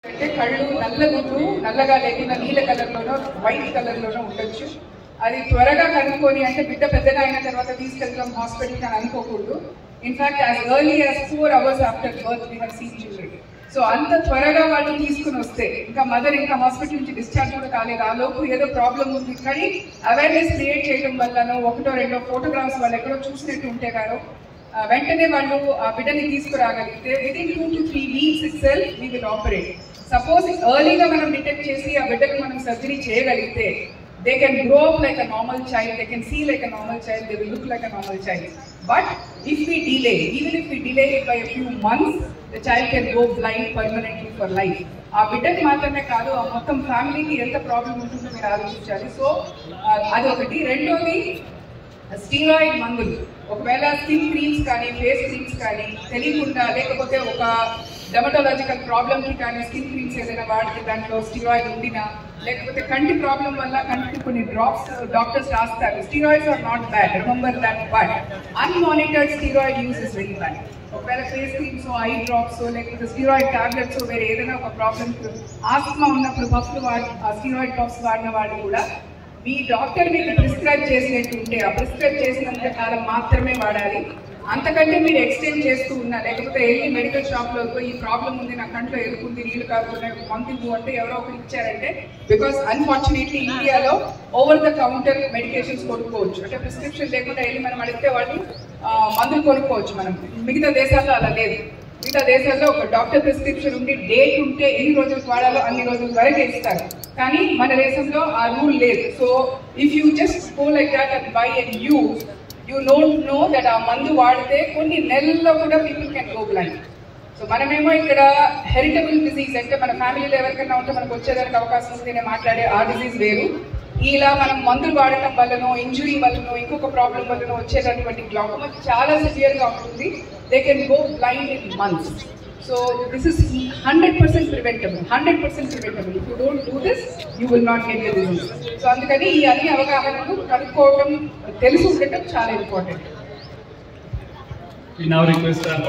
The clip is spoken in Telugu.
అంటే కళ్ళు నల్లగుండు నల్లగా లేకుండా నీల కలర్లోనో వైట్ కలర్లోనో ఉండొచ్చు. అది త్వరగా కనుక్కొని అంటే బిడ్డ పెద్దగా అయిన తర్వాత తీసుకెళ్తాం హాస్పిటల్కి అని అనుకోకూడదు. In fact as early as 4 hours after birth we have seen children. So అంత త్వరగా వాళ్ళు తీసుకుని వస్తే ఇంకా మదర్ ఇంకా హాస్పిటల్ నుంచి డిశ్చార్జ్ కూడా కాలేదు, ఆ లోపు ఏదో ప్రాబ్లం ఉంది. కానీ అవేర్నెస్ క్రియేట్ చేయడం వల్లనో ఒకటో రెండో ఫోటోగ్రాఫ్స్ వాళ్ళు ఎక్కడో చూసినట్టు ఉంటే గారో వెంటనే వాళ్ళు ఆ బిడ్డని తీసుకురాగలిగితే within 2 to 3 weeks itself we will operate. Suppose ఎర్లీగా మనం డిటెక్ట్ చేసి ఆ బిడ్డకి మనం సర్జరీ చేయగలిగితే they can grow up like a normal child, they can see like a normal child, they will look like a normal child. But if we delay, even if we delay it by a few months, the child can go blind permanently for life. ఆ బిడ్డకి మాత్రమే కాదు, ఆ మొత్తం ఫ్యామిలీకి ఎంత ప్రాబ్లం ఉంటుందో మీరు ఆలోచించాలి. సో అది ఒకటి. రెండోది స్టీరాయిడ్ మందులు. ఒకవేళ స్కిన్ క్రీమ్స్ కానీ ఫేస్ క్రీమ్స్ కానీ తెలియకుండా లేకపోతే ఒక డెమటోలాజికల్ ప్రాబ్లమ్కి కానీ స్కిన్ క్రీమ్స్ ఏదైనా వాడితే దాంట్లో స్టీరాయిడ్ ఉండినా, లేకపోతే కంటి ప్రాబ్లం వల్ల కంటికి కొన్ని డ్రాప్స్ డాక్టర్స్ రాస్తారు. Steroids are not bad, remember that, but unmonitored steroid use is very bad. ఒకవేళ ఫేస్ క్రీమ్స్ ఐ డ్రాప్స్ లేకపోతే స్టీరాయిడ్ టాబ్లెట్స్ వేరే ఏదైనా ఒక ప్రాబ్లమ్ ఆస్మా ఉన్నప్పుడు బఫ్లు వాడి ఆ స్టీరాయిడ్ డ్రాప్స్ వాడిన వాడు కూడా మీ డాక్టర్ మీకు ప్రిస్క్రైబ్ చేసినట్టుంటే ఆ ప్రిస్క్రైబ్ చేసినంత కాలం మాత్రమే వాడాలి. అంతకంటే మీరు ఎక్స్టెండ్ చేస్తూ ఉన్నా లేకపోతే వెళ్ళి మెడికల్ షాప్లో ఈ ప్రాబ్లం ఉంది, నా కంట్లో ఎదుర్కొంది, నీళ్లు కారుతున్నాయి, మందు అంటే ఎవరో ఒకరు ఇచ్చారంటే, బికాస్ అన్ఫార్చునేట్లీ ఇండియాలో ఓవర్ ద కౌంటర్ మెడికేషన్స్ కొనుక్కోవచ్చు. అంటే ప్రిస్క్రిప్షన్ లేకుండా వెళ్ళి మనం అడిగితే వాళ్ళు మందులు కొనుక్కోవచ్చు. మనం మిగతా దేశాల్లో అలా లేదు. మిగతా దేశాల్లో ఒక డాక్టర్ ప్రిస్క్రిప్షన్ ఉండి డేట్ ఉంటే ఎన్ని రోజులకు వాడాలో అన్ని రోజుల వరకే ఇస్తారు. కానీ మన దేశంలో ఆ రూల్ లేదు. So if you just go like that and by and use, you don't know that ఆ మందు వాడితే కొన్ని నెలల్లో కూడా people can go blind. So మనమేమో ఇక్కడ హెరిటబుల్ డిజీజ్ అంటే మన ఫ్యామిలీలో ఎవరికైనా ఉంటే మనకు వచ్చేదానికి అవకాశం ఉంది నేను మాట్లాడే ఆ డిజీజ్ వేరు. ఇలా మనం మందులు వాడటం వల్లనో ఇంజురీ వల్లనో ఇంకొక ప్రాబ్లం వల్లనో వచ్చేటటువంటి గ్లాకోమా చాలా సివియర్గా ఉంటుంది. They can go blind in months. So this is 100% preventable. 100% preventable. If you don't do this, you will not get the disease. So అందుకని ఈ అన్ని అవగాహనలు కనుక్కోవడం తెలిసి ఉండటం చాలా ఇంపార్టెంట్.